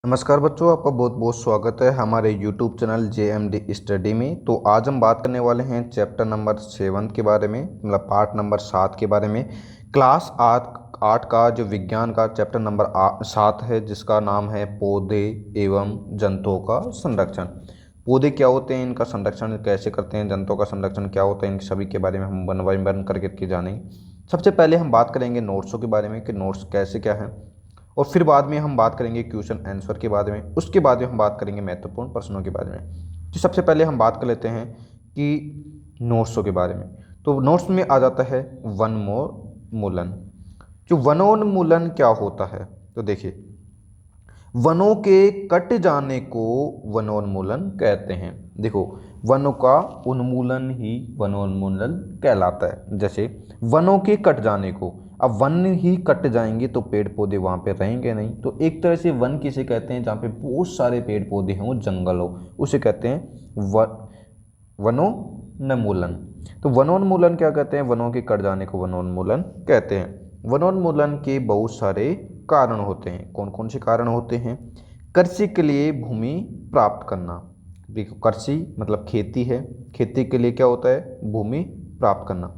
नमस्कार बच्चों, आपका बहुत बहुत स्वागत है हमारे YouTube चैनल JMD स्टडी में। तो आज हम बात करने वाले हैं चैप्टर नंबर 7 के बारे में, मतलब पार्ट नंबर 7 के बारे में। क्लास 8 का जो विज्ञान का चैप्टर नंबर 7 है, जिसका नाम है पौधे एवं जंतुओं का संरक्षण। पौधे क्या होते हैं, इनका संरक्षण कैसे करते हैं, जंतुओं का संरक्षण क्या होता है, इन सभी के बारे में हम वन बाय वन करके जानेंगे। सबसे पहले हम बात करेंगे नोट्सों के बारे में कि नोट्स कैसे क्या है, और फिर बाद में हम बात करेंगे क्वेश्चन आंसर के बारे में। उसके बाद में हम बात करेंगे महत्वपूर्ण प्रश्नों के बारे में। तो सबसे पहले हम बात कर लेते हैं कि नोट्सों के बारे में। तो नोट्स में आ जाता है वनोन्मूलन। जो वनोन्मूलन क्या होता है, तो देखिए, वनों के कट जाने को वनोन्मूलन कहते हैं। देखो, वनों का उन्मूलन ही वनोन्मूलन कहलाता है। जैसे वनों के कट जाने को, अब वन ही कट जाएंगे तो पेड़ पौधे वहाँ पे रहेंगे नहीं। तो एक तरह से वन किसे कहते हैं, जहाँ पे बहुत सारे पेड़ पौधे हों, जंगल हो, उसे कहते हैं वनोन्मूलन। तो वनोन्मूलन क्या कहते हैं, वनों के कट जाने को वनोन्मूलन कहते हैं। वनोन्मूलन के बहुत सारे कारण होते हैं। कौन कौन से कारण होते हैं? कृषि के लिए भूमि प्राप्त करना। देखो, कृषि मतलब खेती है, खेती के लिए क्या होता है, भूमि प्राप्त करना।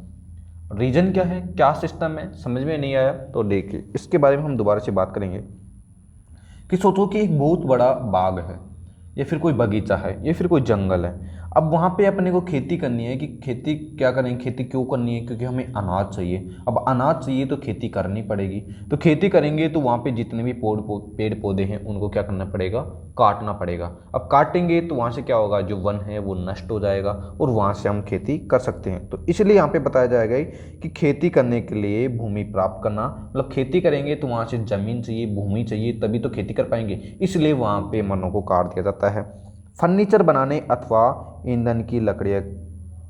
रीजन क्या है, क्या सिस्टम है, समझ में नहीं आया तो देखिए, इसके बारे में हम दोबारा से बात करेंगे। कि सोचो कि एक बहुत बड़ा बाग है, या फिर कोई बगीचा है, या फिर कोई जंगल है। अब वहाँ पे अपने को खेती करनी है। कि खेती क्या करेंगे, खेती क्यों करनी है, क्योंकि हमें अनाज चाहिए। अब अनाज चाहिए तो खेती करनी पड़ेगी। तो खेती करेंगे तो वहाँ पे जितने भी पेड़ पौधे हैं उनको क्या करना पड़ेगा, काटना पड़ेगा। अब काटेंगे तो वहाँ से क्या होगा, जो वन है वो नष्ट हो जाएगा और वहाँ से हम खेती कर सकते हैं। तो इसलिए यहाँ पे बताया जाएगा कि खेती करने के लिए भूमि प्राप्त करना, मतलब खेती करेंगे तो वहाँ से जमीन चाहिए, भूमि चाहिए, तभी तो खेती कर पाएंगे। इसलिए वहाँ पे वनों को काट दिया जाता है। फर्नीचर बनाने अथवा ईंधन की लकड़ियाँ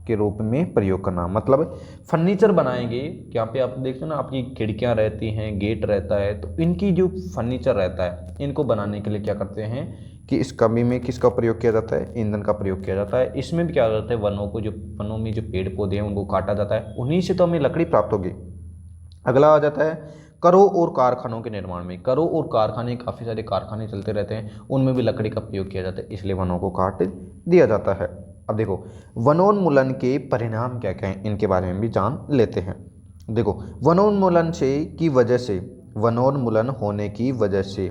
के रूप में प्रयोग करना, मतलब फर्नीचर बनाएंगे। यहाँ पे आप देखते हो ना, आपकी खिड़कियाँ रहती हैं, गेट रहता है, तो इनकी जो फर्नीचर रहता है, इनको बनाने के लिए क्या करते हैं कि इस कमी में किसका प्रयोग किया जाता है, ईंधन का प्रयोग किया जाता है। इसमें भी क्या जाता है, वनों में जो पेड़ पौधे हैं उनको काटा जाता है, उन्हीं से तो हमें लकड़ी प्राप्त होगी। अगला आ जाता है करों और कारखानों के निर्माण में। करों और कारखाने, काफ़ी सारे कारखाने चलते रहते हैं, उनमें भी लकड़ी का प्रयोग किया जाता है, इसलिए वनों को काट दिया जाता है। अब देखो, वनोन्मूलन के परिणाम क्या क्या हैं, इनके बारे में भी जान लेते हैं। देखो, वनोन्मूलन से की वजह से, वनोन्मूलन होने की वजह से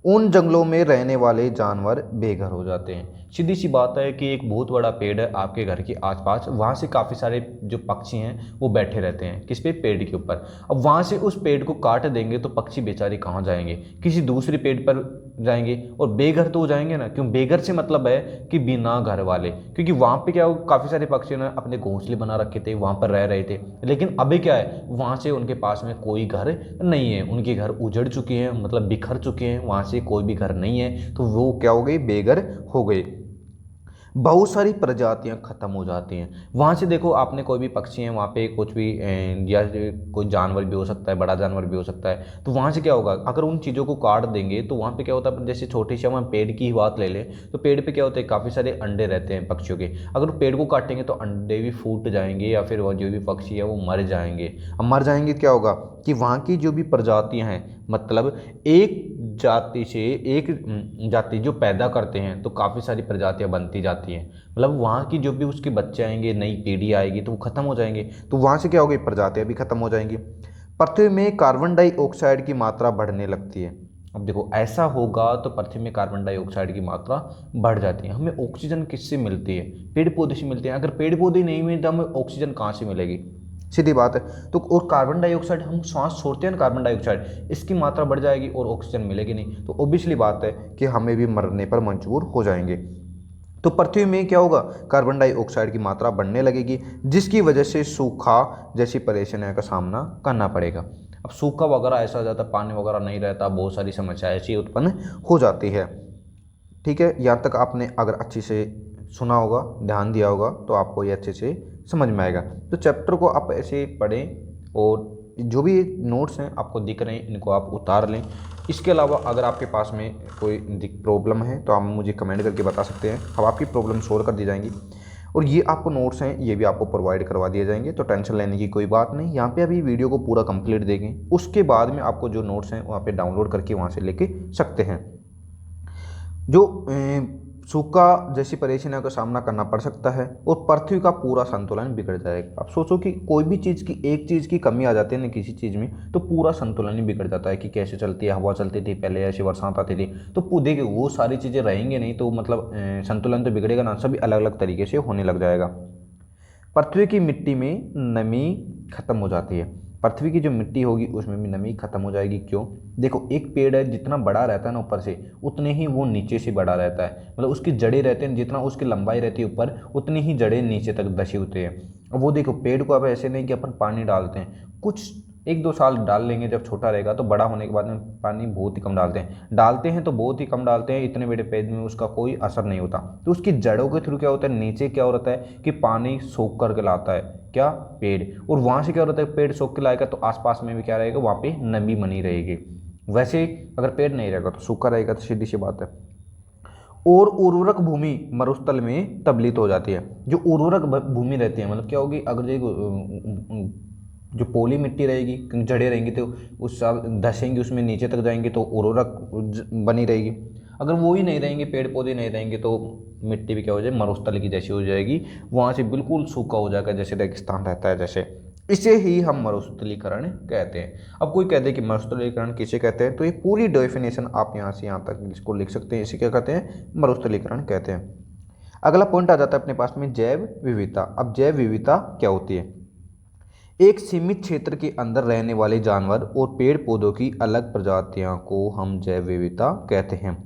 उन जंगलों में रहने वाले जानवर बेघर हो जाते हैं। सीधी सी बात है कि एक बहुत बड़ा पेड़ है आपके घर के आसपास, वहाँ से काफ़ी सारे जो पक्षी हैं वो बैठे रहते हैं, किस पे, पेड़ के ऊपर। अब वहाँ से उस पेड़ को काट देंगे तो पक्षी बेचारे कहाँ जाएंगे, किसी दूसरे पेड़ पर जाएंगे, और बेघर तो हो जाएंगे ना। क्यों बेघर से मतलब है कि बिना घर वाले, क्योंकि वहाँ पे क्या हो, काफ़ी सारे पक्षियों ने अपने घोंसले बना रखे थे, वहाँ पर रह रहे थे। लेकिन अभी क्या है, वहाँ से उनके पास में कोई घर नहीं है, उनके घर उजड़ चुके हैं, मतलब बिखर चुके हैं, वहाँ से कोई भी घर नहीं है, तो वो क्या हो गई, बेघर हो गए। बहुत सारी प्रजातियां खत्म हो जाती हैं वहाँ से। देखो, आपने कोई भी पक्षी है वहाँ पे, कुछ भी या कोई जानवर भी हो सकता है, बड़ा जानवर भी हो सकता है, तो वहाँ से क्या होगा, अगर उन चीज़ों को काट देंगे तो वहाँ पे क्या होता है, जैसे छोटी सी हम पेड़ की ही बात ले लें, तो पेड़ पे क्या होता है, काफ़ी सारे अंडे रहते हैं पक्षियों के। अगर पेड़ को काटेंगे तो अंडे भी फूट जाएंगे, या फिर वो जो भी पक्षी है वो मर जाएंगे। अब मर जाएंगे तो क्या होगा कि वहाँ की जो भी प्रजातियाँ हैं, मतलब एक जाति से एक जाति जो पैदा करते हैं तो काफ़ी सारी प्रजातियां बनती जाती हैं, मतलब वहाँ की जो भी उसके बच्चे आएंगे, नई पीढ़ी आएगी, तो वो खत्म हो जाएंगे, तो वहाँ से क्या होगी, प्रजातियां भी खत्म हो जाएंगी। पृथ्वी में कार्बन डाइऑक्साइड की मात्रा बढ़ने लगती है। अब देखो, ऐसा होगा तो पृथ्वी में कार्बन डाइऑक्साइड की मात्रा बढ़ जाती है। हमें ऑक्सीजन किससे मिलती है, पेड़ पौधे से मिलती है। अगर पेड़ पौधे नहीं मिले तो हमें ऑक्सीजन कहाँ से मिलेगी, सीधी बात है। तो और कार्बन डाइऑक्साइड, हम श्वास छोड़ते हैं ना कार्बन डाइऑक्साइड, इसकी मात्रा बढ़ जाएगी और ऑक्सीजन मिलेगी नहीं, तो ऑब्वियसली बात है कि हमें भी मरने पर मंजूर हो जाएंगे। तो पृथ्वी में क्या होगा, कार्बन डाइऑक्साइड की मात्रा बढ़ने लगेगी, जिसकी वजह से सूखा जैसी परेशानियों का सामना करना पड़ेगा। अब सूखा वगैरह ऐसा हो जाता है, पानी वगैरह नहीं रहता, बहुत सारी समस्याएं ऐसी उत्पन्न हो जाती है। ठीक है, यहाँ तक आपने अगर अच्छी से सुना होगा, ध्यान दिया होगा, तो आपको ये अच्छे से समझ में आएगा। तो चैप्टर को आप ऐसे पढ़ें, और जो भी नोट्स हैं आपको दिख रहे हैं इनको आप उतार लें। इसके अलावा अगर आपके पास में कोई प्रॉब्लम है तो आप मुझे कमेंट करके बता सकते हैं, अब आपकी प्रॉब्लम सोल्व कर दी जाएंगी। और ये आपको नोट्स हैं, ये भी आपको प्रोवाइड करवा दिए जाएंगे, तो टेंशन लेने की कोई बात नहीं। यहाँ पे अभी वीडियो को पूरा कंप्लीट देखें, उसके बाद में आपको जो नोट्स हैं वहाँ पे डाउनलोड करके वहाँ से लेके सकते हैं। जो सूखा जैसी परेशानियों का सामना करना पड़ सकता है और पृथ्वी का पूरा संतुलन बिगड़ जाएगा। अब सोचो कि कोई भी चीज़ की एक चीज़ की कमी आ जाती है ना किसी चीज़ में, तो पूरा संतुलन ही बिगड़ जाता है कि कैसे चलती है, हवा चलती थी पहले, ऐसी बरसात आती थी, तो देखिए वो सारी चीज़ें रहेंगी नहीं, तो मतलब संतुलन तो बिगड़ेगा ना, सभी अलग अलग तरीके से होने लग जाएगा। पृथ्वी की मिट्टी में नमी खत्म हो जाती है। पृथ्वी की जो मिट्टी होगी उसमें भी नमी खत्म हो जाएगी। क्यों? देखो, एक पेड़ है, जितना बड़ा रहता है ना ऊपर से, उतने ही वो नीचे से बड़ा रहता है, मतलब उसकी जड़ें रहते हैं, जितना उसकी लंबाई रहती है ऊपर, उतनी ही जड़ें नीचे तक धसी होती है। अब वो देखो, पेड़ को अब ऐसे नहीं कि अपन पानी डालते हैं, कुछ 1-2 साल डाल लेंगे, जब छोटा रहेगा तो बड़ा होने के बाद में पानी बहुत ही कम डालते हैं तो बहुत ही कम डालते हैं, इतने बड़े पेड़ में उसका कोई असर नहीं होता। तो उसकी जड़ों के थ्रू क्या होता है, नीचे क्या होता है कि पानी सोख करके लाता है, क्या? पेड़। और वहाँ से क्या होता है, पेड़ सोख के लाएगा तो आसपास में भी क्या रहेगा, वहाँ पे नमी बनी रहेगी। वैसे अगर पेड़ नहीं रहेगा तो सूखा रहेगा, तो सीधी सी बात है। और उर्वरक भूमि मरुस्थल में तब्दील हो जाती है। जो उर्वरक भूमि रहती है, मतलब क्या होगी, अगर जो पोली मिट्टी रहेगी, जड़ें रहेंगी तो उस साल धसेंगी, उसमें नीचे तक जाएंगे तो उर्वरक बनी रहेगी। अगर वो ही नहीं रहेंगे, पेड़ पौधे नहीं रहेंगे, तो मिट्टी भी क्या हो जाएगी, मरुस्थल की जैसी हो जाएगी, वहाँ से बिल्कुल सूखा हो जाएगा, जैसे रेगिस्तान रहता है जैसे। इसे ही हम मरुस्थलीकरण कहते हैं। अब कोई कहते हैं कि मरुस्थलीकरण किसे कहते हैं, तो ये पूरी डेफिनेशन आप यहाँ से यहाँ तक इसको लिख सकते हैं। इसे क्या कहते हैं, मरुस्थलीकरण कहते हैं। अगला पॉइंट आ जाता है अपने पास में, जैव विविधता। अब जैव विविधता क्या होती है? एक सीमित क्षेत्र के अंदर रहने वाले जानवर और पेड़ पौधों की अलग प्रजातियों को हम जैव विविधता कहते हैं।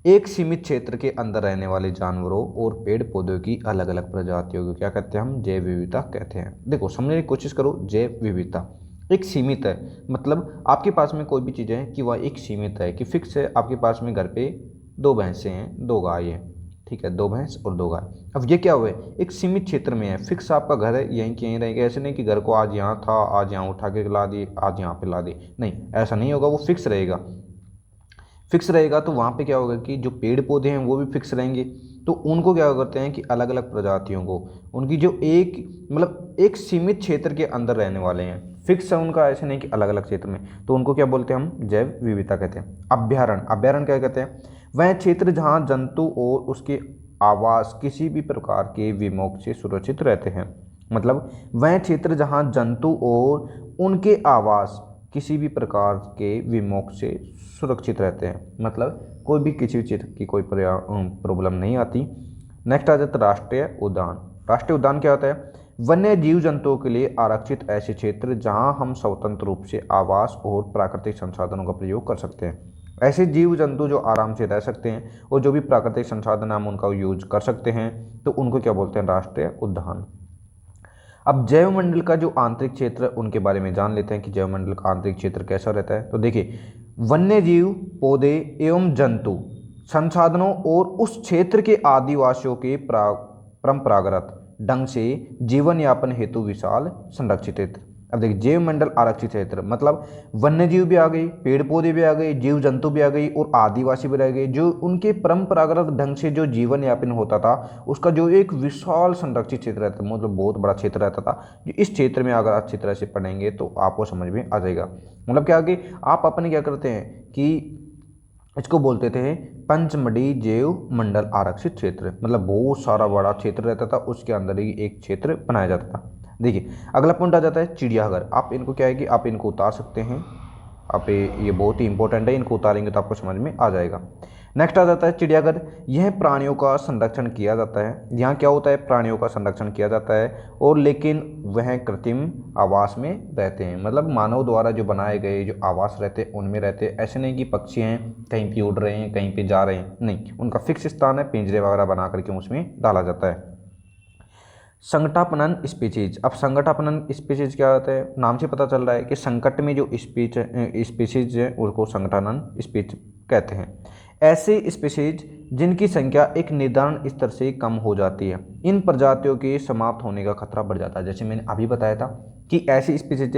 एक सीमित क्षेत्र के अंदर रहने वाले जानवरों और पेड़ पौधों की अलग अलग प्रजातियों को क्या कहते हैं, हम जैव विविधता कहते हैं। देखो, समझने की कोशिश करो, जैव विविधता एक सीमित है, मतलब आपके पास में कोई भी चीज़ है कि वह एक सीमित है, कि फिक्स है। आपके पास में घर पे 2 भैंसें हैं, 2 गाय हैं, ठीक है, 2 भैंस और 2 गाय। अब ये क्या हुआ है, एक सीमित क्षेत्र में है, फिक्स आपका घर है, यहीं के यहीं रहेगा। ऐसे नहीं कि घर को आज यहाँ था, आज यहाँ उठा के ला दी, आज यहाँ पे ला दी, नहीं, ऐसा नहीं होगा। वो फिक्स रहेगा। फिक्स रहेगा तो वहाँ पे क्या होगा कि जो पेड़ पौधे हैं वो भी फिक्स रहेंगे। तो उनको क्या करते हैं कि अलग अलग प्रजातियों को, उनकी जो एक मतलब एक सीमित क्षेत्र के अंदर रहने वाले हैं, फिक्स है उनका, ऐसे नहीं कि अलग अलग क्षेत्र में, तो उनको क्या बोलते हैं, हम जैव विविधता कहते हैं। अभ्यारण्य, अभ्यारण्य क्या कहते हैं, वह क्षेत्र जहाँ जंतु और उसके आवास किसी भी प्रकार के विमोक से सुरक्षित रहते हैं। मतलब वह क्षेत्र जहाँ जंतु और उनके आवास किसी भी प्रकार के विमोक से सुरक्षित रहते हैं, मतलब कोई भी किसी भी चीज़ की कोई प्रॉब्लम नहीं आती। नेक्स्ट आ जाता है राष्ट्रीय उद्यान। राष्ट्रीय उद्यान क्या होता है, वन्य जीव जंतुओं के लिए आरक्षित ऐसे क्षेत्र जहां हम स्वतंत्र रूप से आवास और प्राकृतिक संसाधनों का प्रयोग कर सकते हैं। ऐसे जीव जंतु जो आराम से रह सकते हैं और जो भी प्राकृतिक संसाधन हम उनका यूज कर सकते हैं, तो उनको क्या बोलते हैं, राष्ट्रीय उद्यान। अब जैवमंडल का जो आंतरिक क्षेत्र, उनके बारे में जान लेते हैं कि जैवमंडल का आंतरिक क्षेत्र कैसा रहता है। तो देखिए, वन्य जीव, पौधे एवं जंतु संसाधनों और उस क्षेत्र के आदिवासियों के परंपरागत ढंग से जीवन यापन हेतु विशाल संरक्षित क्षेत्र। अब देखिए, जैव मंडल आरक्षित क्षेत्र मतलब वन्य जीव भी आ गई, पेड़ पौधे भी आ गए, जीव जंतु भी आ गई और आदिवासी भी रह गए, जो उनके परंपरागत ढंग से जो जीवन यापन होता था, उसका जो एक विशाल संरक्षित क्षेत्र रहता, मतलब बहुत बड़ा क्षेत्र रहता था। जो इस क्षेत्र में अगर अच्छी तरह से पढ़ेंगे तो आपको समझ में आ जाएगा। मतलब क्या कि आप अपने क्या करते हैं कि इसको बोलते थे पंचमढ़ी जैव मंडल आरक्षित क्षेत्र, मतलब बहुत सारा बड़ा क्षेत्र रहता था, उसके अंदर ही एक क्षेत्र बनाया जाता था। देखिए, अगला पॉइंट आ जाता है चिड़ियाघर। आप इनको क्या है कि आप इनको उतार सकते हैं, आप ये बहुत ही इंपॉर्टेंट है, इनको उतारेंगे तो आपको समझ में आ जाएगा। नेक्स्ट आ जाता है चिड़ियाघर। यह प्राणियों का संरक्षण किया जाता है। यहाँ क्या होता है, प्राणियों का संरक्षण किया जाता है, और लेकिन वह कृत्रिम आवास में रहते हैं, मतलब मानव द्वारा जो बनाए गए जो आवास रहते हैं उनमें रहते हैं। ऐसे नहीं कि पक्षी हैं कहीं पे उड़ रहे हैं, कहीं पे जा रहे हैं, नहीं, उनका फिक्स स्थान है, पिंजरे वगैरह बना करके उसमें डाला जाता है। संकटापनन स्पीशीज। अब संकटापनन स्पीशीज क्या होता है, नाम से पता चल रहा है कि संकट में जो स्पीशीज है उसको संकटापनन स्पीशीज कहते हैं। ऐसे स्पीशीज जिनकी संख्या एक निर्धारित स्तर से कम हो जाती है, इन प्रजातियों के समाप्त होने का खतरा बढ़ जाता है। जैसे मैंने अभी बताया था कि ऐसी स्पीशीज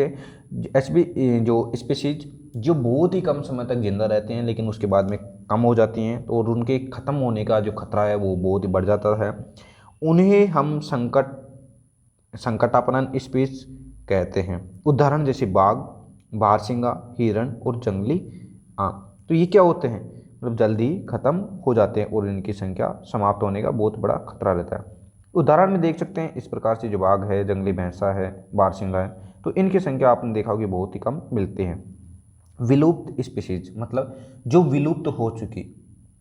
जो स्पीशीज जो बहुत ही कम समय तक जिंदा रहते हैं लेकिन उसके बाद में कम हो जाती हैं, तो और उनके ख़त्म होने का जो खतरा है वो बहुत ही बढ़ जाता है, उन्हें हम संकटापनन स्पीशीज कहते हैं। उदाहरण जैसे बाघ, बारहसिंगा, हिरण और जंगली आम। तो ये क्या होते हैं, मतलब जल्दी खत्म हो जाते हैं और इनकी संख्या समाप्त होने का बहुत बड़ा खतरा रहता है। उदाहरण में देख सकते हैं इस प्रकार से जो बाघ है, जंगली भैंसा है, बारहसिंगा है, तो इनकी संख्या आपने देखा होगी बहुत ही कम मिलती है। विलुप्त स्पीशीज मतलब जो विलुप्त हो चुकी,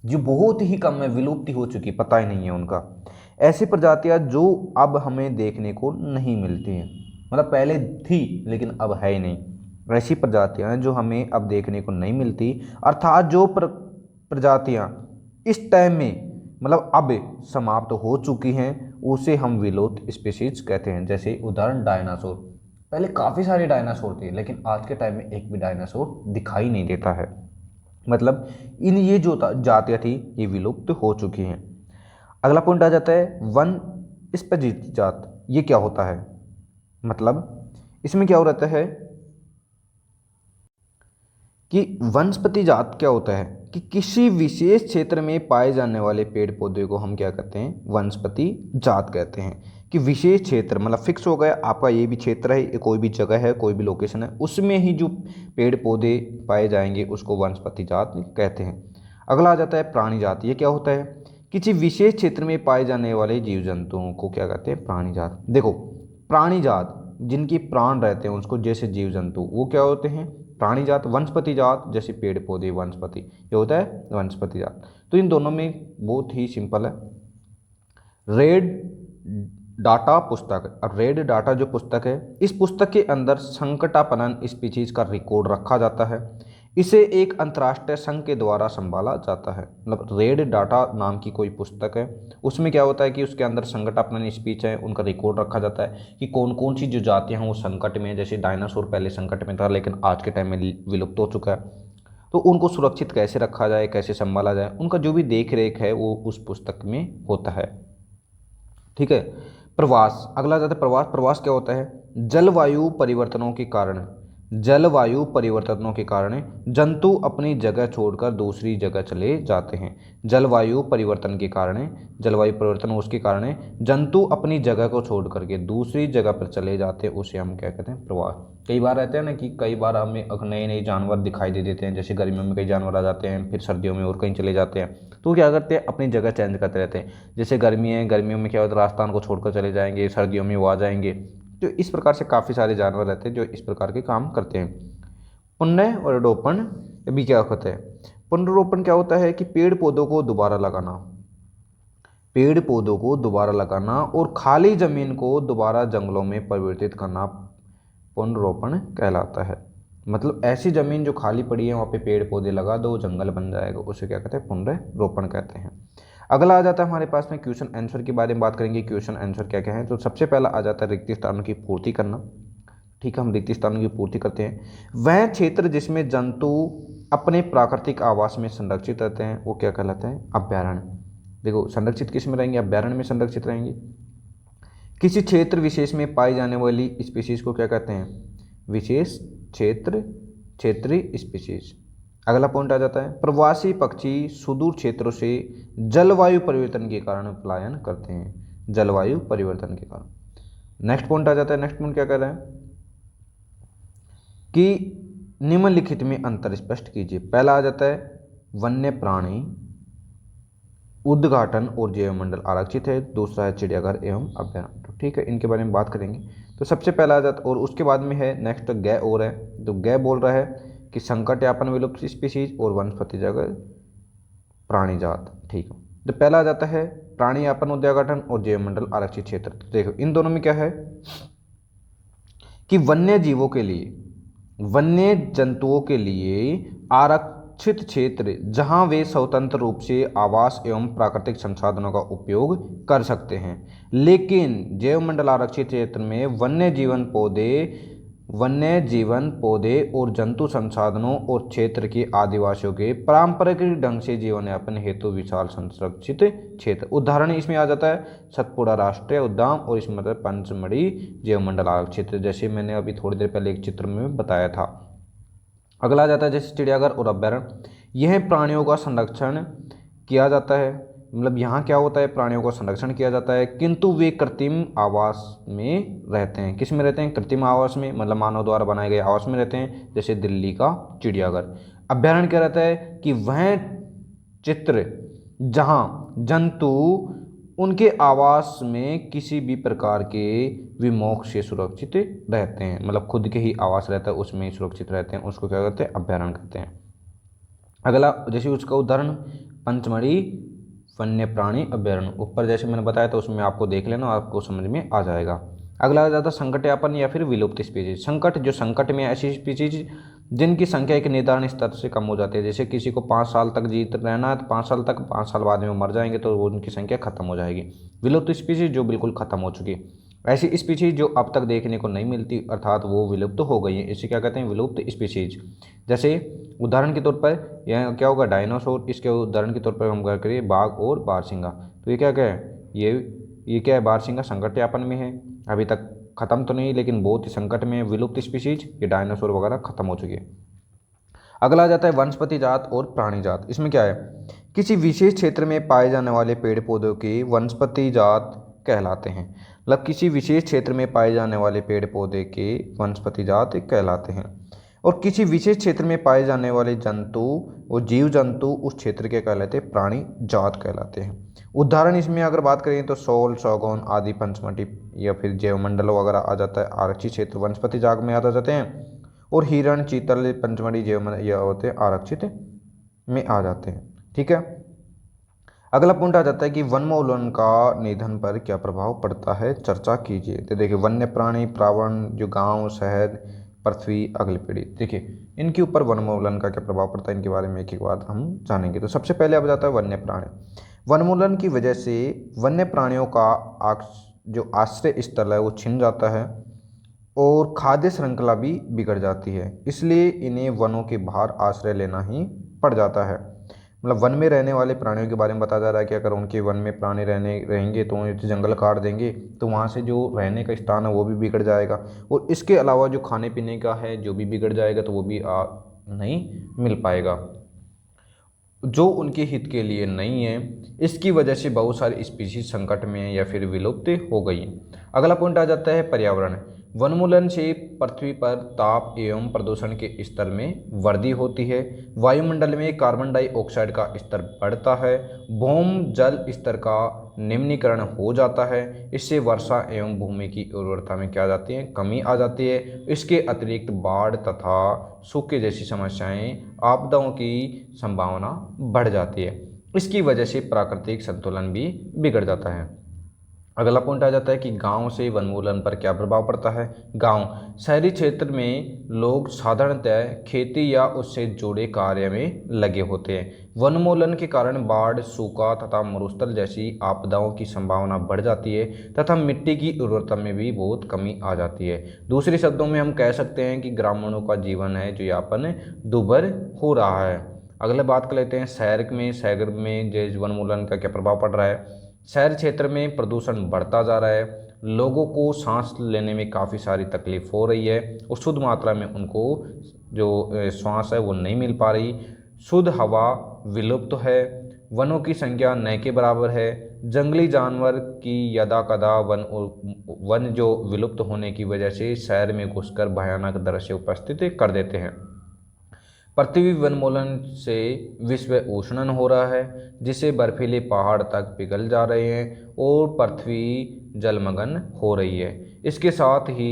जो बहुत ही कम है, विलुप्त हो चुकी, पता ही नहीं है उनका, ऐसी प्रजातियां जो अब हमें देखने को नहीं मिलती हैं, मतलब पहले थी लेकिन अब है ही नहीं, ऐसी प्रजातियां हैं जो हमें अब देखने को नहीं मिलती, अर्थात जो प्रजातियां इस टाइम में मतलब अब समाप्त हो चुकी हैं उसे हम विलुप्त स्पीशीज कहते हैं। जैसे उदाहरण डायनासोर, पहले काफ़ी सारे डायनासोर थे लेकिन आज के टाइम में एक भी डायनासोर दिखाई नहीं देता है, मतलब इन ये जो जातियाँ थी ये विलुप्त हो चुकी हैं। अगला पॉइंट आ जाता है वन स्पीशीज जात, ये क्या होता है, मतलब इसमें क्या हो रहता है कि वनस्पति जात क्या होता है कि किसी विशेष क्षेत्र में पाए जाने वाले पेड़ पौधे को हम क्या कहते हैं, वनस्पति जात कहते हैं। कि विशेष क्षेत्र मतलब फिक्स हो गया आपका, ये भी क्षेत्र है, ये कोई भी जगह है, कोई भी लोकेशन है, उसमें ही जो पेड़ पौधे पाए जाएंगे उसको वनस्पति जात कहते हैं। अगला आ जाता है प्राणी जात, ये क्या होता है, किसी विशेष क्षेत्र में पाए जाने वाले जीव जंतुओं को क्या कहते हैं, प्राणी जात। देखो प्राणी जात जिनकी प्राण रहते हैं उसको, जैसे जीव जंतु वो क्या होते हैं, प्राणी जात। वनस्पति जात जैसे पेड़ पौधे, वनस्पति, ये होता है वनस्पति जात। तो इन दोनों में बहुत ही सिंपल है। रेड डाटा पुस्तक, अब रेड डाटा जो पुस्तक है, इस पुस्तक के अंदर संकटापनन स्पीशीज का रिकॉर्ड रखा जाता है, इसे एक अंतर्राष्ट्रीय संघ के द्वारा संभाला जाता है। मतलब रेड डाटा नाम की कोई पुस्तक है, उसमें क्या होता है कि उसके अंदर संकटापनन स्पीच है, उनका रिकॉर्ड रखा जाता है कि कौन कौन सी जो जातियाँ हैं वो संकट में है। जैसे डायनासोर पहले संकट में था लेकिन आज के टाइम में विलुप्त हो चुका है, तो उनको सुरक्षित कैसे रखा जाए, कैसे संभाला जाए, उनका जो भी देख रेख है वो उस पुस्तक में होता है। ठीक है। प्रवास, अगला जाता है प्रवास। प्रवास क्या होता है, जलवायु परिवर्तनों के कारण, जलवायु परिवर्तनों के कारण जंतु अपनी जगह छोड़कर दूसरी जगह चले जाते हैं। जलवायु परिवर्तन के कारण, जलवायु परिवर्तन उसके कारण जंतु अपनी जगह को छोड़ करके दूसरी जगह पर चले जाते हैं, उसे हम क्या कहते हैं, प्रवास। कई बार रहते हैं ना कि कई बार हमें नए नए जानवर दिखाई दे देते हैं, जैसे गर्मियों में कई जानवर आ जाते हैं, फिर सर्दियों में और कहीं चले जाते हैं, तो क्या करते हैं अपनी जगह चेंज करते रहते हैं। जैसे गर्मी है, गर्मियों में क्या होता है राजस्थान को छोड़कर चले जाएंगे, सर्दियों में वो आ जाएंगे। तो इस प्रकार से काफ़ी सारे जानवर रहते हैं जो इस प्रकार के काम करते हैं। पुनर्रोपण भी क्या होता है, पुनर्रोपण क्या होता है कि पेड़ पौधों को दोबारा लगाना, पेड़ पौधों को दोबारा लगाना और खाली जमीन को दोबारा जंगलों में परिवर्तित करना पुनर्रोपण कहलाता है। मतलब ऐसी जमीन जो खाली पड़ी है वहाँ पे पेड़ पौधे लगा दो, जंगल बन जाएगा, उसे क्या कहते हैं, पुनर्रोपण कहते हैं। अगला आ जाता है हमारे पास में क्वेश्चन आंसर के बारे में बात करेंगे। क्वेश्चन आंसर क्या क्या है, तो सबसे पहला आ जाता है रिक्त स्थानों की पूर्ति करना। ठीक है, हम रिक्त स्थानों की पूर्ति करते हैं। वह क्षेत्र जिसमें जंतु अपने प्राकृतिक आवास में संरक्षित रहते हैं वो क्या कहलाते हैं, अभ्यारण्य। देखो संरक्षित किस में रहेंगे, अभ्यारण्य में संरक्षित रहेंगे। किसी क्षेत्र विशेष में पाई जाने वाली स्पीशीज को क्या कहते हैं, विशेष क्षेत्र, क्षेत्रीय स्पीशीज। अगला पॉइंट आ जाता है प्रवासी पक्षी सुदूर क्षेत्रों से जलवायु परिवर्तन के कारण पलायन करते हैं, जलवायु परिवर्तन के कारण। नेक्स्ट पॉइंट आ जाता है, नेक्स्ट पॉइंट क्या कह रहा है कि निम्नलिखित में अंतर स्पष्ट कीजिए। पहला आ जाता है वन्य प्राणी उद्घाटन और जैव मंडल आरक्षित है, दूसरा है चिड़ियाघर एवं अभ्यारण्य। तो ठीक है, इनके बारे में बात करेंगे। तो सबसे पहला आ जाता और उसके बाद में है नेक्स्ट गै और है, तो गै बोल रहा है कि संकट यापन विलुप्त स्पीशीज और वनस्पति जगह प्राणी जात। ठीक है, तो पहला आ जाता है प्राणी यापन उद्घाटन और जैव मंडल आरक्षित क्षेत्र। देखो इन दोनों में क्या है कि वन्य जीवों के लिए, वन्य जंतुओं के लिए आरक्षित क्षेत्र जहां वे स्वतंत्र रूप से आवास एवं प्राकृतिक संसाधनों का उपयोग कर सकते हैं, लेकिन जैव मंडल आरक्षित क्षेत्र में वन्य जीवन पौधे और जंतु संसाधनों और क्षेत्र के आदिवासियों के पारंपरिक ढंग से जीवन यापन हेतु विशाल संरक्षित क्षेत्र। उदाहरण इसमें आ जाता है सतपुड़ा राष्ट्रीय उद्यान और इसमें मतलब पंचमढ़ी जैव मंडल आरक्षित, जैसे मैंने अभी थोड़ी देर पहले एक चित्र में बताया था। अगला आ जाता है जैसे चिड़ियाघर और अभ्यारण्य, यह प्राणियों का संरक्षण किया जाता है, मतलब यहाँ क्या होता है प्राणियों का संरक्षण किया जाता है, किंतु वे कृत्रिम आवास में रहते हैं। किस में रहते हैं, कृत्रिम आवास में, मतलब मानव द्वारा बनाए गए आवास में रहते हैं, जैसे दिल्ली का चिड़ियाघर। अभ्यारण्य क्या रहता है कि वह चित्र जहाँ जंतु उनके आवास में किसी भी प्रकार के विमोख से सुरक्षित रहते हैं, मतलब खुद के ही आवास रहता है उसमें सुरक्षित रहते हैं, उसको क्या कहते हैं, अभयारण्य कहते हैं। अगला जैसे उसका उदाहरण पंचमढ़ी वन्य प्राणी अभयारण्य, ऊपर जैसे मैंने बताया था उसमें आपको देख लेना, आपको समझ में आ जाएगा। अगला आ जाता है संकटयापन या फिर विलुप्त स्पीशीज। संकट, जो संकट में ऐसी स्पीशीज जिनकी संख्या एक निर्धारित स्तर से कम हो जाती है, जैसे किसी को 5 साल तक जीत रहना है तो 5 साल तक, 5 साल बाद में मर जाएंगे तो उनकी संख्या खत्म हो जाएगी। विलुप्त स्पीशीज जो बिल्कुल खत्म हो चुकी, ऐसी स्पीशीज जो अब तक देखने को नहीं मिलती अर्थात वो विलुप्त हो गई है, इसे क्या कहते हैं, विलुप्त स्पीशीज। जैसे उदाहरण के तौर पर यह क्या होगा, डायनासोर, इसके उदाहरण के तौर पर हम क्या करें, बाघ और बारहसिंगा। तो ये क्या है, ये क्या है, बारहसिंगा संकटयापन में है, अभी तक खत्म तो नहीं लेकिन बहुत ही संकट में, विलुप्त स्पीशीज, ये डायनासोर वगैरह खत्म हो चुकी है। अगला आ जाता है वनस्पति जात और प्राणी जात। इसमें क्या है, किसी विशेष क्षेत्र में पाए जाने वाले पेड़ पौधों की वनस्पति जात कहलाते हैं, मतलब किसी विशेष क्षेत्र में पाए जाने वाले पेड़ पौधे के वनस्पति जात कहलाते हैं। और किसी विशेष क्षेत्र में पाए जाने वाले जंतु और जीव जंतु उस क्षेत्र के कहलाते हैं, प्राणी जात कहलाते हैं। उदाहरण इसमें अगर बात करें तो सोल, सौगौन आदि पंचमढ़ी या फिर जैवमंडल वगैरह आ जाता है, आरक्षित क्षेत्र वनस्पति जात में आ जाते हैं। और हिरण, चीतल, पंचमढ़ी, जैवमंडल यह होते हैं आरक्षित में आ जाते हैं। ठीक है। अगला पॉइंट आ जाता है कि वनोन्मूलन का निधन पर क्या प्रभाव पड़ता है, चर्चा कीजिए। तो देखिए वन्य प्राणी, प्रावण, जो गांव, शहर, पृथ्वी, अगली पीढ़ी, देखिए इनके ऊपर वनोन्मूलन का क्या प्रभाव पड़ता है, इनके बारे में एक एक बार हम जानेंगे। तो सबसे पहले अब जाता है वन्य प्राणी। वनोन्मूलन की वजह से वन्य प्राणियों का जो आश्रय स्थल है वो छिन जाता है और खाद्य श्रृंखला भी बिगड़ जाती है, इसलिए इन्हें वनों के बाहर आश्रय लेना ही पड़ जाता है। मतलब वन में रहने वाले प्राणियों के बारे में बताया जा रहा है कि अगर उनके वन में प्राणी रहेंगे तो जंगल काट देंगे तो वहाँ से जो रहने का स्थान है वो भी बिगड़ जाएगा, और इसके अलावा जो खाने पीने का है जो भी बिगड़ जाएगा तो वो भी नहीं मिल पाएगा, जो उनके हित के लिए नहीं है। इसकी वजह से बहुत सारी स्पीशीज संकट में या फिर विलुप्त हो गई। अगला पॉइंट आ जाता है पर्यावरण। वनोन्मूलन से पृथ्वी पर ताप एवं प्रदूषण के स्तर में वृद्धि होती है, वायुमंडल में कार्बन डाइऑक्साइड का स्तर बढ़ता है, भूमि जल स्तर का निम्नीकरण हो जाता है, इससे वर्षा एवं भूमि की उर्वरता में क्या आ जाती है, कमी आ जाती है। इसके अतिरिक्त बाढ़ तथा सूखे जैसी समस्याएं, आपदाओं की संभावना बढ़ जाती है। इसकी वजह से प्राकृतिक संतुलन भी बिगड़ जाता है। अगला पॉइंट आ जाता है कि गांव से वनोन्मूलन पर क्या प्रभाव पड़ता है। गांव, शहरी क्षेत्र में लोग साधारणतः खेती या उससे जुड़े कार्य में लगे होते हैं। वनोन्मूलन के कारण बाढ़, सूखा तथा मरुस्थल जैसी आपदाओं की संभावना बढ़ जाती है तथा मिट्टी की उर्वरता में भी बहुत कमी आ जाती है। दूसरे शब्दों में हम कह सकते हैं कि ग्रामीणों का जीवन है जो यापन दुर्भर हो रहा है। अगले बात कर लेते हैं शहर में जो वनोन्मूलन का क्या प्रभाव पड़ रहा है। शहर क्षेत्र में प्रदूषण बढ़ता जा रहा है, लोगों को सांस लेने में काफ़ी सारी तकलीफ हो रही है और शुद्ध मात्रा में उनको जो श्वास है वो नहीं मिल पा रही, शुद्ध हवा विलुप्त है, वनों की संख्या न के बराबर है, जंगली जानवर की यदा कदा वन जो विलुप्त होने की वजह से शहर में घुसकर भयानक दृश्य उपस्थित कर देते हैं। पृथ्वी वनोन्मूलन से विश्व उष्णन हो रहा है, जिससे बर्फीले पहाड़ तक पिघल जा रहे हैं और पृथ्वी जलमग्न हो रही है। इसके साथ ही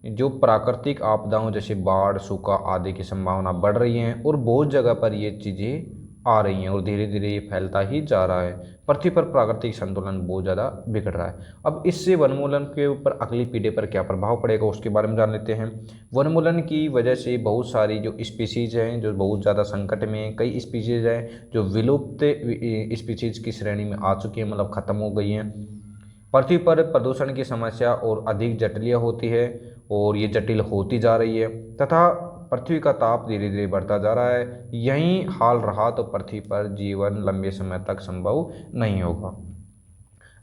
जो प्राकृतिक आपदाओं जैसे बाढ़, सूखा आदि की संभावना बढ़ रही है और बहुत जगह पर ये चीज़ें आ रही हैं और धीरे धीरे ये फैलता ही जा रहा है। पृथ्वी पर प्राकृतिक संतुलन बहुत ज़्यादा बिगड़ रहा है। अब इससे वनोन्मूलन के ऊपर अगली पीढ़ी पर क्या प्रभाव पड़ेगा उसके बारे में जान लेते हैं। वनोन्मूलन की वजह से बहुत सारी जो स्पीशीज़ हैं जो बहुत ज़्यादा संकट में हैं, कई स्पीशीज़ हैं जो विलुप्त स्पीशीज़ की श्रेणी में आ चुकी हैं, मतलब ख़त्म हो गई हैं। पृथ्वी पर प्रदूषण की समस्या और अधिक जटिल होती है और ये जटिल होती जा रही है तथा पृथ्वी का ताप धीरे धीरे बढ़ता जा रहा है। यही हाल रहा तो पृथ्वी पर जीवन लंबे समय तक संभव नहीं होगा।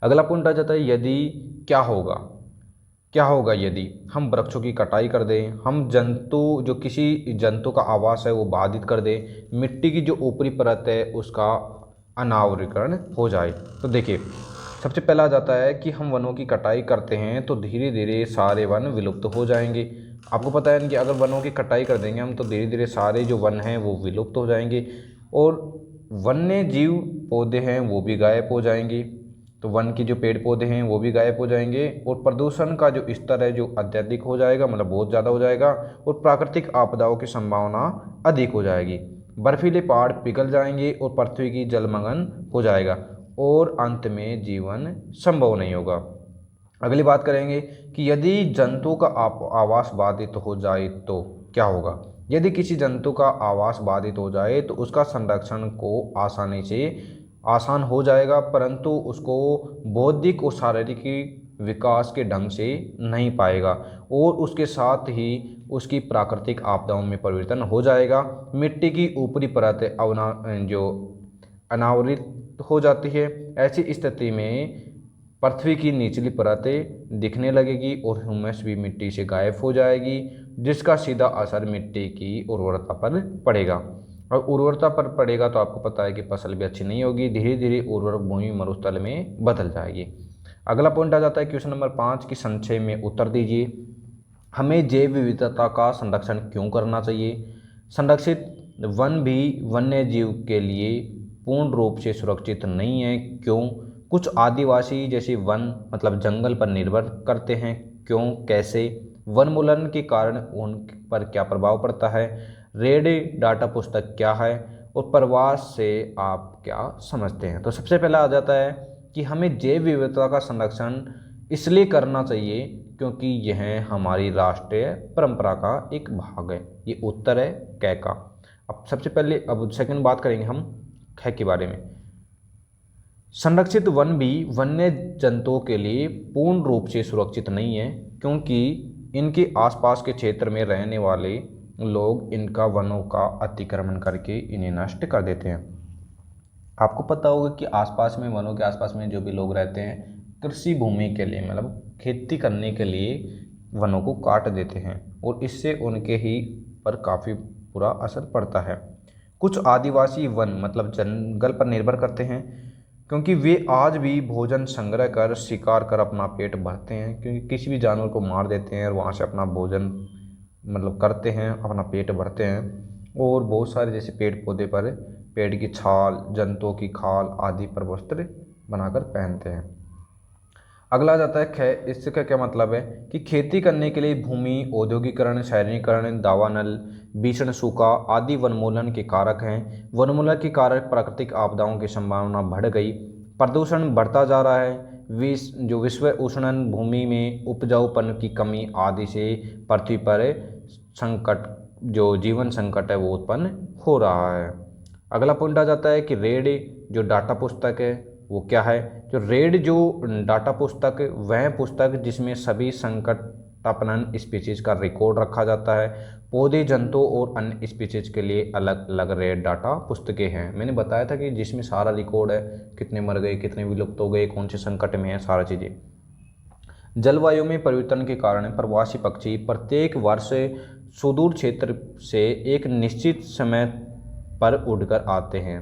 अगला पॉइंट आ जाता है यदि क्या होगा यदि हम वृक्षों की कटाई कर दें, हम जो किसी जंतु का आवास है वो बाधित कर दें, मिट्टी की जो ऊपरी परत है उसका अनावरण हो जाए। तो देखिए सबसे पहला आ जाता है कि हम वनों की कटाई करते हैं तो धीरे धीरे सारे वन विलुप्त हो जाएंगे। आपको पता है कि अगर वनों की कटाई कर देंगे हम तो धीरे धीरे सारे जो वन हैं वो विलुप्त हो जाएंगे और वन्य जीव पौधे हैं वो भी गायब हो जाएंगे, तो वन के जो पेड़ पौधे हैं वो भी गायब हो जाएंगे, और प्रदूषण का जो स्तर है जो अत्यधिक हो जाएगा, मतलब बहुत ज़्यादा हो जाएगा, और प्राकृतिक आपदाओं की संभावना अधिक हो जाएगी। बर्फीले पहाड़ पिघल जाएंगे और पृथ्वी की जलमग्न हो जाएगा, और अंत में जीवन संभव नहीं होगा। अगली बात करेंगे कि यदि जंतु का आवास बाधित हो जाए तो क्या होगा। यदि किसी जंतु का आवास बाधित हो जाए तो उसका संरक्षण को आसान हो जाएगा, परंतु उसको बौद्धिक और शारीरिक विकास के ढंग से नहीं पाएगा, और उसके साथ ही उसकी प्राकृतिक आपदाओं में परिवर्तन हो जाएगा। मिट्टी की ऊपरी परत अनावृत हो जाती है। ऐसी स्थिति में पृथ्वी की निचली परतें दिखने लगेगी और ह्यूमस भी मिट्टी से गायब हो जाएगी, जिसका सीधा असर मिट्टी की उर्वरता पर पड़ेगा। और उर्वरता पर पड़ेगा तो आपको पता है कि फसल भी अच्छी नहीं होगी, धीरे धीरे उर्वरक भूमि मरुस्थल में बदल जाएगी। अगला पॉइंट आ जाता है क्वेश्चन नंबर 5 की संक्षेप में उत्तर दीजिए। हमें जैव विविधता का संरक्षण क्यों करना चाहिए। संरक्षित वन भी वन्य जीव के लिए पूर्ण रूप से सुरक्षित नहीं है, क्यों। कुछ आदिवासी जैसे वन मतलब जंगल पर निर्भर करते हैं, क्यों, कैसे। वनमूलन के कारण उन पर क्या प्रभाव पड़ता है। रेड डाटा पुस्तक क्या है, और प्रवास से आप क्या समझते हैं। तो सबसे पहला आ जाता है कि हमें जैव विविधता का संरक्षण इसलिए करना चाहिए क्योंकि यह हमारी राष्ट्रीय परंपरा का एक भाग है। ये उत्तर है कै का। अब सबसे पहले अब सेकंड बात करेंगे हम ख के बारे में। संरक्षित वन भी वन्य जंतुओं के लिए पूर्ण रूप से सुरक्षित नहीं है, क्योंकि इनके आसपास के क्षेत्र में रहने वाले लोग इनका वनों का अतिक्रमण करके इन्हें नष्ट कर देते हैं। आपको पता होगा कि आसपास में वनों के आसपास में जो भी लोग रहते हैं, कृषि भूमि के लिए मतलब खेती करने के लिए वनों को काट देते हैं, और इससे उनके ही पर काफ़ी बुरा असर पड़ता है। कुछ आदिवासी वन मतलब जंगल पर निर्भर करते हैं, क्योंकि वे आज भी भोजन संग्रह कर शिकार कर अपना पेट भरते हैं, क्योंकि किसी भी जानवर को मार देते हैं और वहाँ से अपना भोजन मतलब करते हैं, अपना पेट भरते हैं। और बहुत सारे जैसे पेड़ पौधे पर पेड़ की छाल, जंतुओं की खाल आदि पर वस्त्र बनाकर पहनते हैं। अगला आ जाता है ख। इससे क्या मतलब है कि खेती करने के लिए भूमि, औद्योगिकरण, शहरीकरण, दावानल, भीषण सूखा आदि वनमूलन के कारक हैं। वनमूलन के कारक प्राकृतिक आपदाओं की संभावना बढ़ गई, प्रदूषण बढ़ता जा रहा है, विश्व उष्णन, भूमि में उपजाऊपन की कमी आदि से पृथ्वी पर संकट जो जीवन संकट है वो उत्पन्न हो रहा है। अगला पॉइंट आ जाता है कि रेड जो डाटा पुस्तक है वो क्या है। जो रेड जो डाटा पुस्तक वह पुस्तक जिसमें सभी संकटापन्न स्पीशीज का रिकॉर्ड रखा जाता है। पौधे, जंतु और अन्य स्पीशीज के लिए अलग अलग रेड डाटा पुस्तकें हैं। मैंने बताया था कि जिसमें सारा रिकॉर्ड है, कितने मर गए, कितने विलुप्त हो गए, कौन से संकट में है, सारा चीज़ें। जलवायु में परिवर्तन के कारण प्रवासी पक्षी प्रत्येक वर्ष सुदूर क्षेत्र से एक निश्चित समय पर उड़कर आते हैं।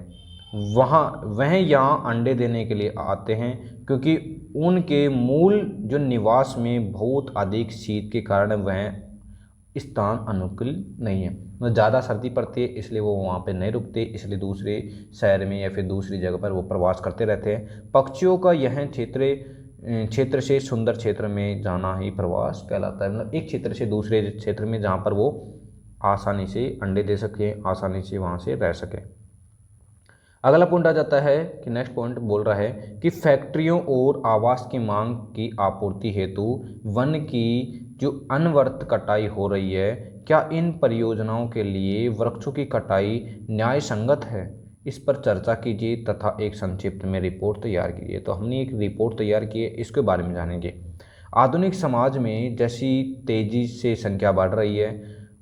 वह यहाँ अंडे देने के लिए आते हैं, क्योंकि उनके मूल जो निवास में बहुत अधिक शीत के कारण वह स्थान अनुकूल नहीं है। मतलब ज़्यादा सर्दी पड़ती है इसलिए वो वहाँ पे नहीं रुकते, इसलिए दूसरे शहर में या फिर दूसरी जगह पर वो प्रवास करते रहते हैं। पक्षियों का यह क्षेत्र से सुंदर क्षेत्र में जाना ही प्रवास कहलाता है। मतलब एक क्षेत्र से दूसरे क्षेत्र में जहाँ पर वो आसानी से अंडे दे सकें, आसानी से वहाँ से रह सकें। अगला पॉइंट आ जाता है कि नेक्स्ट पॉइंट बोल रहा है कि फैक्ट्रियों और आवास की मांग की आपूर्ति हेतु वन की जो अनवरत कटाई हो रही है, क्या इन परियोजनाओं के लिए वृक्षों की कटाई न्याय संगत है। इस पर चर्चा कीजिए तथा एक संक्षिप्त में रिपोर्ट तैयार कीजिए। तो हमने एक रिपोर्ट तैयार की है, इसके बारे में जानेंगे। आधुनिक समाज में जैसी तेजी से संख्या बढ़ रही है,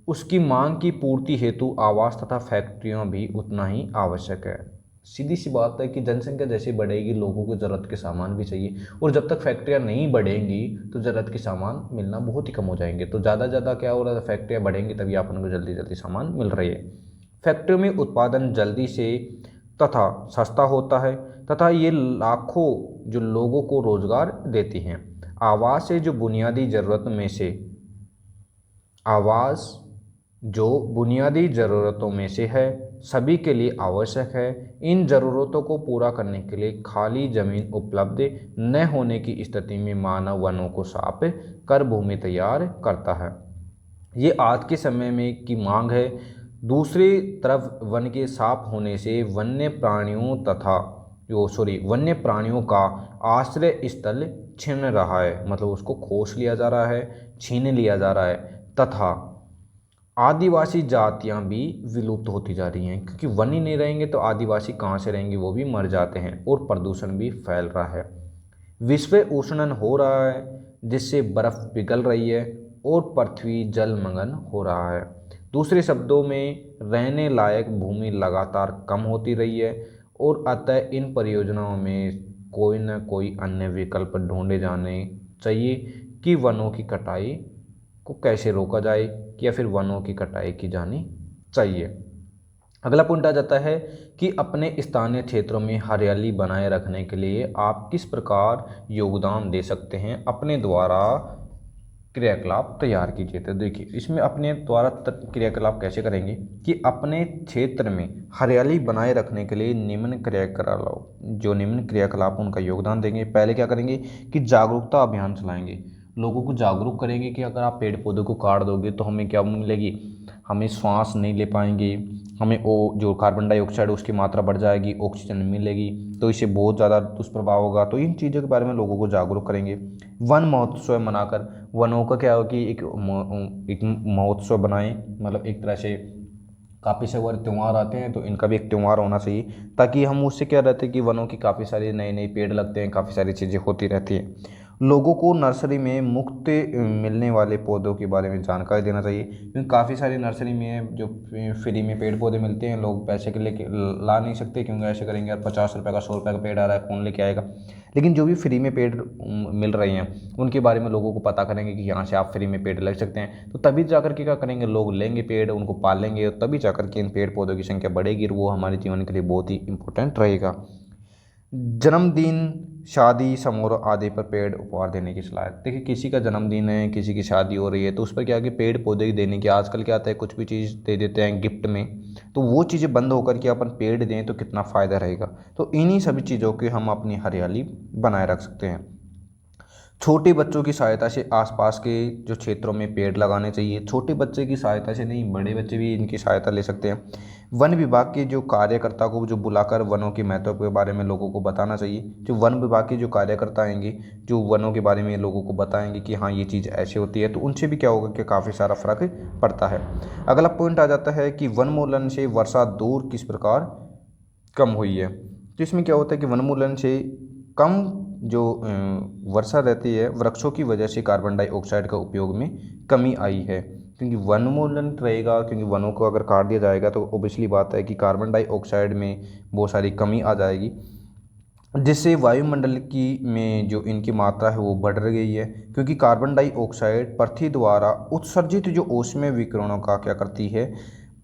उसकी मांग की पूर्ति हेतु आवास तथा फैक्ट्रियां भी उतना ही आवश्यक है। सीधी सी बात है कि जनसंख्या जैसे बढ़ेगी, लोगों को ज़रूरत के सामान भी चाहिए, और जब तक फैक्ट्रियां नहीं बढ़ेंगी तो ज़रूरत के सामान मिलना बहुत ही कम हो जाएंगे। तो ज़्यादा ज़्यादा क्या हो रहा है, फैक्ट्रियां बढ़ेंगी तभी अपन को जल्दी जल्दी सामान मिल रही है। फैक्ट्रियों में उत्पादन जल्दी से तथा सस्ता होता है, तथा ये लाखों जो लोगों को रोजगार देती हैं। आवास से जो बुनियादी ज़रूरत में से आवास जो बुनियादी ज़रूरतों में से है, सभी के लिए आवश्यक है। इन ज़रूरतों को पूरा करने के लिए खाली ज़मीन उपलब्ध न होने की स्थिति में मानव वनों को साफ कर भूमि तैयार करता है। ये आज के समय में की मांग है। दूसरी तरफ वन के साफ होने से वन्य प्राणियों का आश्रय स्थल छिन रहा है, मतलब उसको खोस लिया जा रहा है, छीन लिया जा रहा है, तथा आदिवासी जातियां भी विलुप्त होती जा रही हैं, क्योंकि वन ही नहीं रहेंगे तो आदिवासी कहाँ से रहेंगे, वो भी मर जाते हैं। और प्रदूषण भी फैल रहा है। विश्व उष्णन हो रहा है, जिससे बर्फ पिघल रही है और पृथ्वी जलमग्न हो रहा है। दूसरे शब्दों में रहने लायक भूमि लगातार कम होती रही है, और अतः इन परियोजनाओं में कोई न कोई अन्य विकल्प ढूंढे जाने चाहिए कि वनों की कटाई को कैसे रोका जाए, या फिर वनों की कटाई की जानी चाहिए। अगला पॉइंट आ जाता है कि अपने स्थानीय क्षेत्रों में हरियाली बनाए रखने के लिए आप किस प्रकार योगदान दे सकते हैं। अपने द्वारा क्रियाकलाप तैयार कीजिए। तो देखिए, इसमें अपने द्वारा क्रियाकलाप कैसे करेंगे कि अपने क्षेत्र में हरियाली बनाए रखने के लिए निम्न क्रियाकलाप उनका योगदान देंगे। पहले क्या करेंगे कि जागरूकता अभियान चलाएंगे, लोगों को जागरूक करेंगे कि अगर आप पेड़ पौधों को काट दोगे तो हमें क्या मिलेगी, हमें श्वास नहीं ले पाएंगे, हमें वो जो कार्बन डाइऑक्साइड उसकी मात्रा बढ़ जाएगी, ऑक्सीजन मिलेगी, तो इससे बहुत ज़्यादा दुष्प्रभाव होगा। तो इन चीज़ों के बारे में लोगों को जागरूक करेंगे। वन महोत्सव मनाकर, वनों का क्या हो कि एक महोत्सव बनाएं, मतलब एक तरह से काफ़ी से और त्यौहार आते हैं तो इनका भी एक त्यौहार होना चाहिए, ताकि हम उससे क्या रहते हैं कि वनों की काफ़ी सारी नए नए पेड़ लगते हैं, काफ़ी सारी चीज़ें होती रहती हैं। लोगों को नर्सरी में मुफ्त मिलने वाले पौधों के बारे में जानकारी देना चाहिए, क्योंकि काफ़ी सारी नर्सरी में जो फ्री में पेड़ पौधे मिलते हैं, लोग पैसे के लेके ला नहीं सकते, क्योंकि ऐसे करेंगे यार 50 रुपये का 100 रुपये का पेड़ आ रहा है, कौन लेके आएगा। लेकिन जो भी फ्री में पेड़ मिल रहे हैं उनके बारे में लोगों को पता करेंगे कि यहाँ से आप फ्री में पेड़ लग सकते हैं, तो तभी जाकर के क्या करेंगे, लोग लेंगे पेड़, उनको पालेंगे, और तभी जाकर के इन पेड़ पौधों की संख्या बढ़ेगी, और वो हमारे जीवन के लिए बहुत ही इंपॉर्टेंट रहेगा। जन्मदिन, शादी समारोह आदि पर पेड़ उपहार देने की सलाह। देखिए, किसी का जन्मदिन है, किसी की शादी हो रही है, तो उस पर क्या है कि पेड़ पौधे देने की, आजकल क्या आता है कुछ भी चीज़ दे देते हैं गिफ्ट में, तो वो चीज़ें बंद होकर के अपन पेड़ दें तो कितना फ़ायदा रहेगा। तो इन्हीं सभी चीज़ों के हम अपनी हरियाली बनाए रख सकते हैं। छोटे बच्चों की सहायता से आसपास के जो क्षेत्रों में पेड़ लगाने चाहिए। छोटे बच्चे की सहायता से नहीं, बड़े बच्चे भी इनकी सहायता ले सकते हैं। वन विभाग के जो कार्यकर्ता को जो बुलाकर वनों के महत्व के बारे में लोगों को बताना चाहिए। जो वन विभाग के जो कार्यकर्ता आएंगे, जो वनों के बारे में लोगों को बताएंगे कि हाँ ये चीज़ ऐसे होती है, तो उनसे भी क्या होगा कि काफ़ी सारा फर्क पड़ता है। अगला पॉइंट आ जाता है कि वनमूलन से वर्षा दूर किस प्रकार कम हुई है। तो इसमें क्या होता है कि वनमूलन से कम जो वर्षा रहती है, वृक्षों की वजह से कार्बन डाइऑक्साइड का उपयोग में कमी आई है, क्योंकि वनमूलन रहेगा, क्योंकि वनों को अगर काट दिया जाएगा तो ओबियसली बात है कि कार्बन डाइऑक्साइड में बहुत सारी कमी आ जाएगी, जिससे वायुमंडल की में जो इनकी मात्रा है वो बढ़ गई है, क्योंकि कार्बन डाइऑक्साइड पृथ्वी द्वारा उत्सर्जित जो ऊष्मीय विकिरणों का क्या करती है,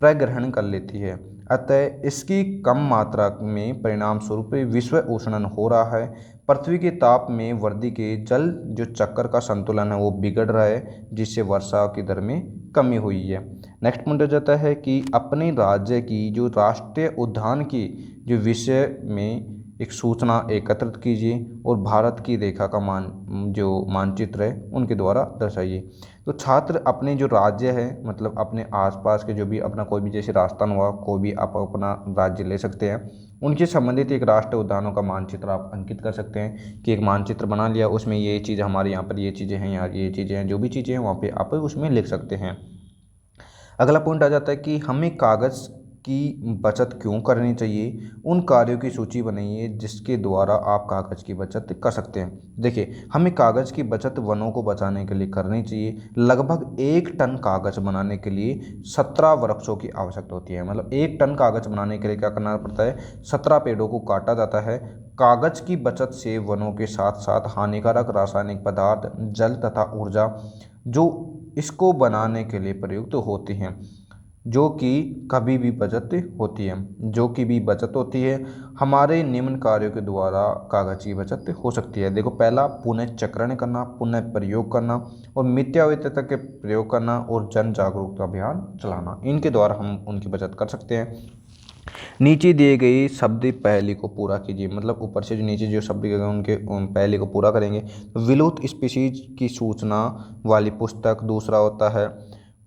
प्रग्रहण कर लेती है। अतः इसकी कम मात्रा में परिणाम स्वरूप विश्व उष्णन हो रहा है। पृथ्वी के ताप में वृद्धि के जल जो चक्कर का संतुलन है वो बिगड़ रहा है, जिससे वर्षा की दर में कमी हुई है। नेक्स्ट पॉइंट हो जाता है कि अपने राज्य की जो राष्ट्रीय उद्यान की जो विषय में एक सूचना एकत्रित कीजिए, और भारत की रेखा का जो मानचित्र है उनके द्वारा दर्शाइए। तो छात्र अपने जो राज्य है, मतलब अपने आसपास के जो भी अपना कोई भी जैसे राजस्थान हुआ, कोई भी आप अपना राज्य ले सकते हैं, उनके संबंधित एक राष्ट्रीय उद्यानों का मानचित्र आप अंकित कर सकते हैं कि एक मानचित्र बना लिया, उसमें ये चीज़ हमारे यहाँ पर ये चीज़ें हैं, यहाँ ये चीज़ें हैं, जो भी चीज़ें हैं वहाँ पे आप उसमें लिख सकते हैं। अगला पॉइंट आ जाता है कि हमें कागज़ की बचत क्यों करनी चाहिए। उन कार्यों की सूची बनाइए जिसके द्वारा आप कागज़ की बचत कर सकते हैं। देखिए, हमें कागज़ की बचत वनों को बचाने के लिए करनी चाहिए। लगभग 1 टन कागज़ बनाने के लिए 17 वृक्षों की आवश्यकता होती है। मतलब 1 टन कागज़ बनाने के लिए क्या करना पड़ता है, 17 पेड़ों को काटा जाता है। कागज़ की बचत से वनों के साथ साथ हानिकारक रासायनिक पदार्थ, जल तथा ऊर्जा जो इसको बनाने के लिए प्रयुक्त होती हैं, जो कि कभी भी बचत होती है, जो कि भी बचत होती है। हमारे निम्न कार्यों के द्वारा कागज की बचत हो सकती है। देखो, पहला पुनः चक्रण करना, पुनः प्रयोग करना और मिथ्याविधता के प्रयोग करना और जन जागरूकता अभियान चलाना, इनके द्वारा हम उनकी बचत कर सकते हैं। नीचे दिए गई शब्द पहली को पूरा कीजिए, मतलब ऊपर से जो नीचे जो शब्द दिए गए उनके पहली को पूरा करेंगे। विलुप्त स्पीशीज की सूचना वाली पुस्तक, दूसरा होता है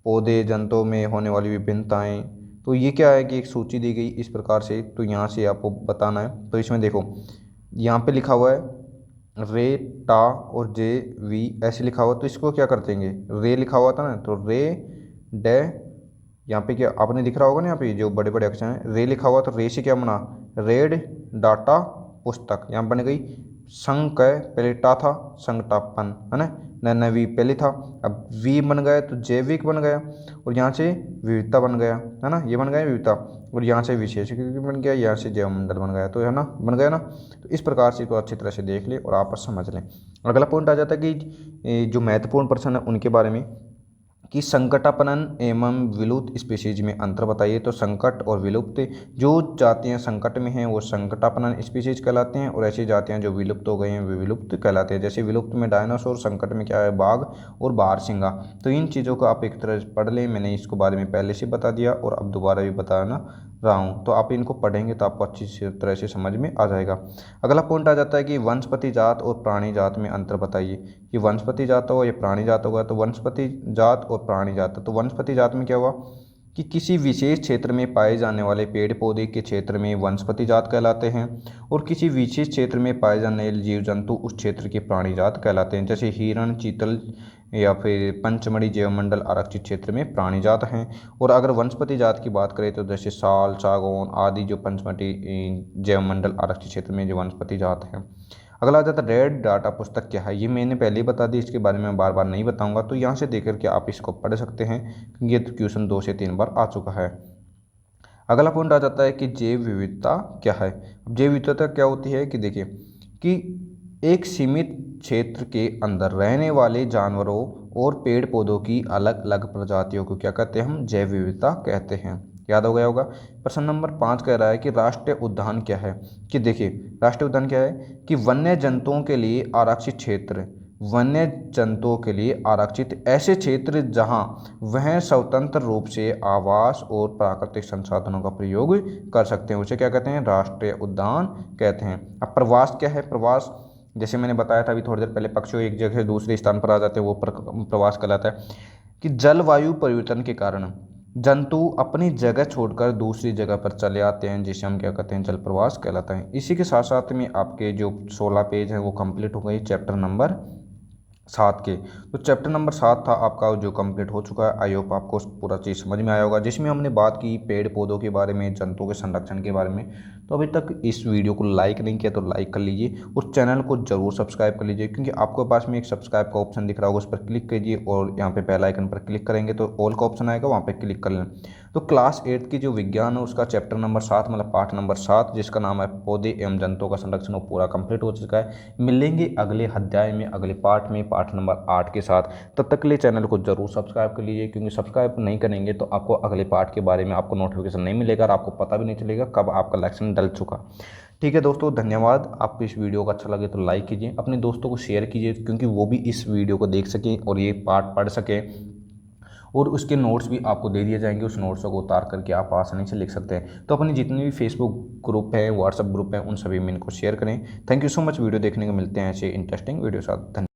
पौधे जंतुओं में होने वाली विभिन्नताएं। तो ये क्या है कि एक सूची दी गई इस प्रकार से, तो यहाँ से आपको बताना है। तो इसमें देखो, यहाँ पे लिखा हुआ है रे, टा और जे वी ऐसे लिखा हुआ, तो इसको क्या कर देंगे, रे लिखा हुआ था ना, तो रे डे, यहाँ पे क्या आपने दिख रहा होगा ना, यहाँ पे जो बड़े बड़े अक्षर हैं, रे लिखा हुआ, तो रे से क्या बना, रेड डाटा पुस्तक, यहाँ बन गई संक, पहले टा था संकटापन, है ना, नवी पहले था, अब वी बन गया तो जैविक बन गया, और यहाँ से विविधता बन गया, है ना, ये बन गया विविधता, और यहाँ से विशेष बन गया, यहाँ से जैवमंडल बन गया, तो है ना, बन गया ना। तो इस प्रकार से इसको अच्छी तरह से देख ले और आप समझ लें। अगला पॉइंट आ जाता है कि जो महत्वपूर्ण प्रश्न है उनके बारे में, कि संकटापनन एवं विलुप्त स्पीशीज में अंतर बताइए। तो संकट और विलुप्त, जो जातियां संकट में हैं वो संकटापनन स्पीशीज कहलाते हैं, और ऐसी जातियां जो विलुप्त हो गई हैं वे विलुप्त कहलाते हैं। जैसे विलुप्त में डायनासोर, संकट में क्या है, बाघ और बारहसिंगा। तो इन चीज़ों को आप एक तरह से पढ़ लें, मैंने इसको बारे में पहले से बता दिया और अब दोबारा भी बताना रहा हूँ, तो आप इनको पढ़ेंगे तो आपको अच्छी तरह से समझ में आ जाएगा। अगला पॉइंट आ जाता है कि वनस्पति जात और प्राणी जात में अंतर बताइए। कि वनस्पति जात हो या प्राणी जात होगा, तो वनस्पति जात और प्राणी जात, तो वनस्पति जात में क्या हुआ कि किसी विशेष क्षेत्र में पाए जाने वाले पेड़ पौधे के क्षेत्र में वनस्पति जात कहलाते हैं, और किसी विशेष क्षेत्र में पाए जाने वाले जीव जंतु उस क्षेत्र के प्राणी जात कहलाते हैं। जैसे हिरण, चीतल या फिर पंचमढ़ी जैवमंडल आरक्षित क्षेत्र में प्राणी जात हैं। और अगर वनस्पति जात की बात करें तो जैसे साल, सागौन आदि जो पंचमढ़ी जैवमंडल आरक्षित क्षेत्र में जो वनस्पति जात हैं। अगला आ जाता है रेड डाटा पुस्तक क्या है, ये मैंने पहले ही बता दी, इसके बारे में बार बार नहीं बताऊंगा, तो यहाँ से देख करके आप इसको पढ़ सकते हैं क्योंकि ये तो क्वेश्चन 2 से 3 बार आ चुका है। अगला पॉइंट आ जाता है कि जैव विविधता क्या है। अब जैव विविधता क्या होती है कि देखिए कि एक सीमित क्षेत्र के अंदर रहने वाले जानवरों और पेड़ पौधों की अलग अलग प्रजातियों को क्या कहते हैं, हम जैव विविधता कहते हैं। याद हो गया होगा। प्रश्न नंबर 5 कह रहा है कि राष्ट्रीय उद्यान क्या है। कि देखिए राष्ट्रीय उद्यान क्या है कि वन्य जंतुओं के लिए आरक्षित क्षेत्र, वन्य जंतुओं के लिए आरक्षित ऐसे क्षेत्र जहां वह स्वतंत्र रूप से आवास और प्राकृतिक संसाधनों का प्रयोग कर सकते हैं, उसे क्या कहते हैं, राष्ट्रीय उद्यान कहते हैं। अब प्रवास क्या है, प्रवास जैसे मैंने बताया था अभी थोड़ी देर पहले, पक्षियों एक जगह से दूसरे स्थान पर आ जाते हैं, वो प्रवास कहलाता है। कि जलवायु परिवर्तन के कारण जंतु अपनी जगह छोड़कर दूसरी जगह पर चले आते हैं, जिसे हम क्या कहते हैं, जल प्रवास कहलाता है। इसी के साथ साथ में आपके जो 16 पेज हैं वो कंप्लीट हो गई चैप्टर नंबर 7 के। तो चैप्टर नंबर 7 था आपका जो कंप्लीट हो चुका है। आई होप आपको पूरा चीज़ समझ में आया होगा, जिसमें हमने बात की पेड़ पौधों के बारे में, जंतुओं के संरक्षण के बारे में। तो अभी तक इस वीडियो को लाइक नहीं किया तो लाइक कर लीजिए और चैनल को जरूर सब्सक्राइब कर लीजिए, क्योंकि आपके पास में एक सब्सक्राइब का ऑप्शन दिख रहा होगा, उस पर क्लिक कीजिए और यहाँ पे बेल आइकन पर क्लिक करेंगे तो ऑल का ऑप्शन आएगा, वहाँ पे क्लिक कर लें। तो क्लास 8 की जो विज्ञान है उसका चैप्टर नंबर 7 मतलब पाठ नंबर 7 जिसका नाम है पौधे एवं जंतुओं का संरक्षण, वो पूरा कंप्लीट हो चुका है। मिलेंगे अगले अध्याय में, अगले पाठ में, पाठ नंबर 8 के साथ। तब तक के लिए चैनल को जरूर सब्सक्राइब कर लीजिए, क्योंकि सब्सक्राइब नहीं करेंगे तो आपको अगले पाठ के बारे में आपको नोटिफिकेशन नहीं मिलेगा और आपको पता भी नहीं चलेगा कब आपका लेक्शन डल चुका। ठीक है दोस्तों, धन्यवाद। आपको इस वीडियो को अच्छा लगे तो लाइक कीजिए, अपने दोस्तों को शेयर कीजिए, क्योंकि वो भी इस वीडियो को देख सकें और ये पाठ पढ़ सकें। और उसके नोट्स भी आपको दे दिए जाएंगे, उस नोट्स को उतार करके आप आसानी से लिख सकते हैं। तो अपने जितने भी फेसबुक ग्रुप है, व्हाट्सएप ग्रुप है, उन सभी में इनको शेयर करें। Thank you so much. Video देखने को मिलते हैं ऐसे इंटरेस्टिंग वीडियो साथ। धन्यवाद।